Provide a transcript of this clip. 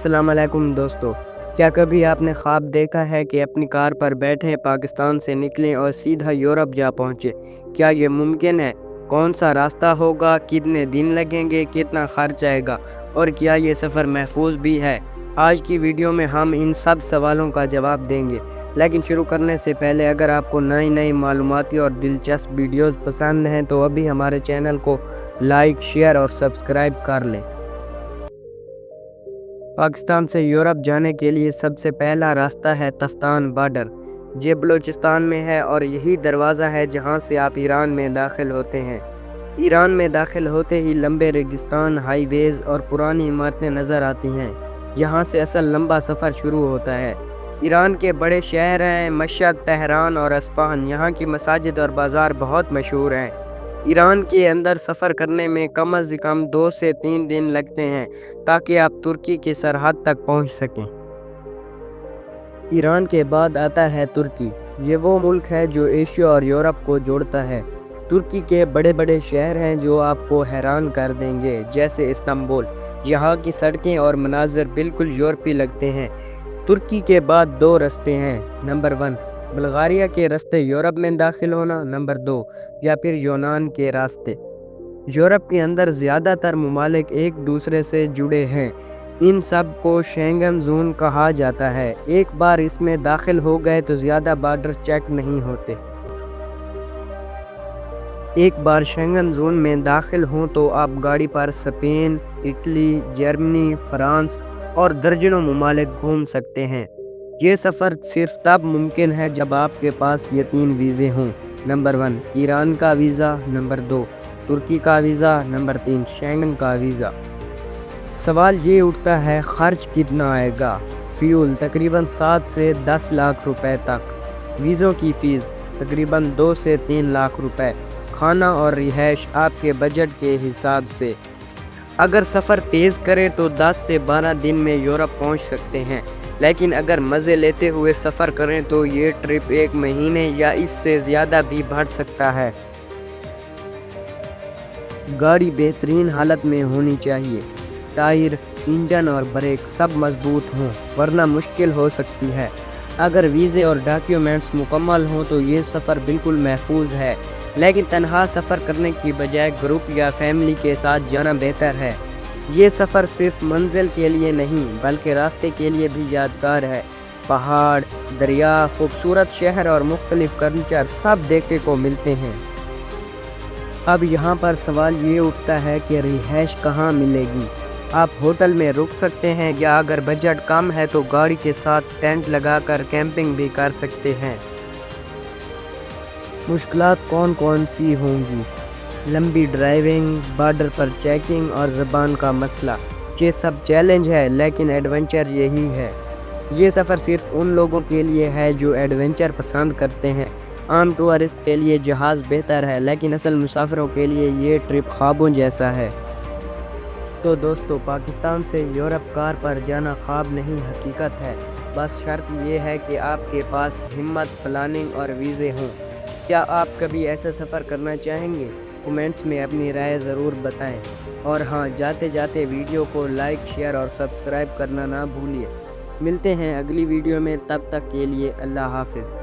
अस्सलाम वालेकुम दोस्तों, क्या कभी आपने ख्वाब देखा है कि अपनी कार पर बैठे पाकिस्तान से निकलें और सीधा यूरोप जा पहुँचे? क्या ये मुमकिन है? कौन सा रास्ता होगा? कितने दिन लगेंगे? कितना खर्च आएगा? और क्या ये सफ़र महफूज भी है? आज की वीडियो में हम इन सब सवालों का जवाब देंगे। लेकिन शुरू करने से पहले अगर आपको नई मालूमाती और दिलचस्प वीडियोज़ पसंद हैं तो अभी हमारे चैनल को लाइक, शेयर और सब्सक्राइब कर लें। पाकिस्तान से यूरोप जाने के लिए सबसे पहला रास्ता है तफ्तान बॉर्डर। ये बलूचिस्तान में है और यही दरवाज़ा है जहां से आप ईरान में दाखिल होते हैं। ईरान में दाखिल होते ही लंबे रेगिस्तान, हाईवेज़ और पुरानी इमारतें नज़र आती हैं। यहां से असल लंबा सफ़र शुरू होता है। ईरान के बड़े शहर हैं मशहद, तेहरान और अस्फहान। यहाँ की मसाजिद और बाज़ार बहुत मशहूर हैं। ईरान के अंदर सफ़र करने में कम से कम 2 से 3 दिन लगते हैं ताकि आप तुर्की की सरहद तक पहुंच सकें। ईरान के बाद आता है तुर्की। ये वो मुल्क है जो एशिया और यूरोप को जोड़ता है। तुर्की के बड़े बड़े शहर हैं जो आपको हैरान कर देंगे, जैसे इस्तांबुल। यहाँ की सड़कें और मनाज़र बिल्कुल यूरोपी लगते हैं। तुर्की के बाद 2 रास्ते हैं। नंबर 1 बुल्गारिया के रास्ते यूरोप में दाखिल होना, नंबर 2 या फिर यूनान के रास्ते। यूरोप के अंदर ज़्यादातर ममालिक एक दूसरे से जुड़े हैं। इन सब को शेंगन जोन कहा जाता है। एक बार इसमें दाखिल हो गए तो ज़्यादा बॉर्डर चेक नहीं होते। एक बार शेंगन जोन में दाखिल हों तो आप गाड़ी पर स्पेन, इटली, जर्मनी, फ्रांस और दर्जनों ममालिक घूम सकते हैं। ये सफ़र सिर्फ तब मुमकिन है जब आपके पास ये 3 वीज़े हों। नंबर 1 ईरान का वीज़ा, नंबर 2 तुर्की का वीज़ा, नंबर 3 शेंगन का वीज़ा। सवाल ये उठता है खर्च कितना आएगा? फ्यूल तकरीबन 7 से 10 लाख रुपए तक। वीज़ों की फ़ीस तकरीबन 2 से 3 लाख रुपए। खाना और रिहाइश आपके बजट के हिसाब से। अगर सफ़र तेज़ करें तो 10 से 12 दिन में यूरोप पहुंच सकते हैं, लेकिन अगर मज़े लेते हुए सफ़र करें तो ये ट्रिप 1 महीने या इससे ज़्यादा भी बढ़ सकता है। गाड़ी बेहतरीन हालत में होनी चाहिए। टायर, इंजन और ब्रेक सब मजबूत हों, वरना मुश्किल हो सकती है। अगर वीज़े और डॉक्यूमेंट्स मुकम्मल हों तो ये सफ़र बिल्कुल महफूज है, लेकिन तन्हा सफ़र करने की बजाय ग्रुप या फैमिली के साथ जाना बेहतर है। ये सफ़र सिर्फ मंजिल के लिए नहीं बल्कि रास्ते के लिए भी यादगार है। पहाड़, दरिया, खूबसूरत शहर और मुख्तलिफ कल्चर सब देखने को मिलते हैं। अब यहाँ पर सवाल ये उठता है कि रिहाइश कहाँ मिलेगी? आप होटल में रुक सकते हैं या अगर बजट कम है तो गाड़ी के साथ टेंट लगाकर कैंपिंग भी कर सकते हैं। मुश्किलात कौन कौन सी होंगी? लंबी ड्राइविंग, बॉर्डर पर चेकिंग और ज़बान का मसला। ये सब चैलेंज है, लेकिन एडवेंचर यही है। ये सफ़र सिर्फ उन लोगों के लिए है जो एडवेंचर पसंद करते हैं। आम टूरिस्ट के लिए जहाज़ बेहतर है, लेकिन असल मुसाफिरों के लिए ये ट्रिप ख्वाबों जैसा है। तो दोस्तों, पाकिस्तान से यूरोप कार पर जाना ख्वाब नहीं, हकीकत है। बस शर्त ये है कि आपके पास हिम्मत, प्लानिंग और वीज़े हों। क्या आप कभी ऐसा सफ़र करना चाहेंगे? कमेंट्स में अपनी राय ज़रूर बताएं। और हाँ, जाते जाते वीडियो को लाइक, शेयर और सब्सक्राइब करना ना भूलिए। मिलते हैं अगली वीडियो में, तब तक के लिए अल्लाह हाफ़िज़।